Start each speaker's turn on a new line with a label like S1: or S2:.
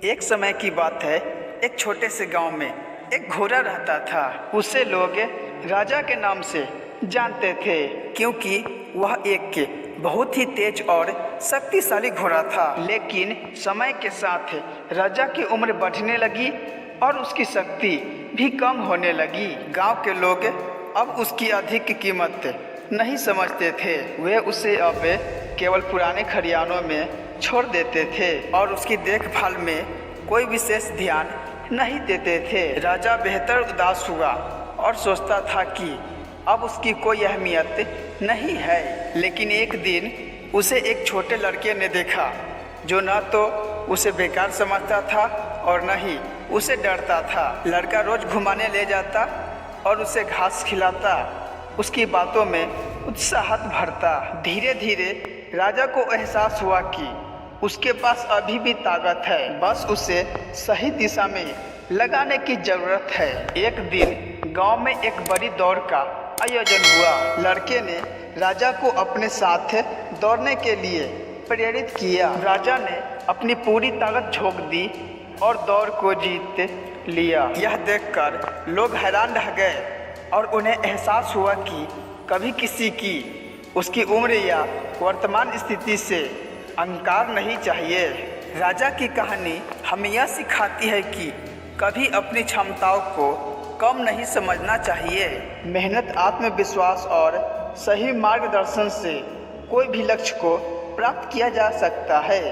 S1: एक समय की बात है। एक छोटे से गांव में एक घोड़ा रहता था। उसे लोग राजा के नाम से जानते थे, क्योंकि वह एक के बहुत ही तेज और शक्तिशाली घोड़ा था। लेकिन समय के साथ राजा की उम्र बढ़ने लगी और उसकी शक्ति भी कम होने लगी। गांव के लोग अब उसकी अधिक कीमत नहीं समझते थे। वे उसे अब केवल पुराने खलिहानों में छोड़ देते थे और उसकी देखभाल में कोई विशेष ध्यान नहीं देते थे। राजा बेहतर उदास हुआ और सोचता था कि अब उसकी कोई अहमियत नहीं है। लेकिन एक दिन उसे एक छोटे लड़के ने देखा, जो न तो उसे बेकार समझता था और न ही उसे डरता था। लड़का रोज घुमाने ले जाता और उसे घास खिलाता, उसकी बातों में उत्साह भरता। धीरे धीरे राजा को एहसास हुआ कि उसके पास अभी भी ताकत है, बस उसे सही दिशा में लगाने की जरूरत है। एक दिन गांव में एक बड़ी दौड़ का आयोजन हुआ। लड़के ने राजा को अपने साथ दौड़ने के लिए प्रेरित किया। राजा ने अपनी पूरी ताकत झोंक दी और दौड़ को जीत लिया। यह देखकर लोग हैरान रह गए और उन्हें एहसास हुआ कि कभी किसी की उसकी उम्र या वर्तमान स्थिति से अहंकार नहीं चाहिए। राजा की कहानी हमें यह सिखाती है कि कभी अपनी क्षमताओं को कम नहीं समझना चाहिए। मेहनत, आत्मविश्वास और सही मार्गदर्शन से कोई भी लक्ष्य को प्राप्त किया जा सकता है।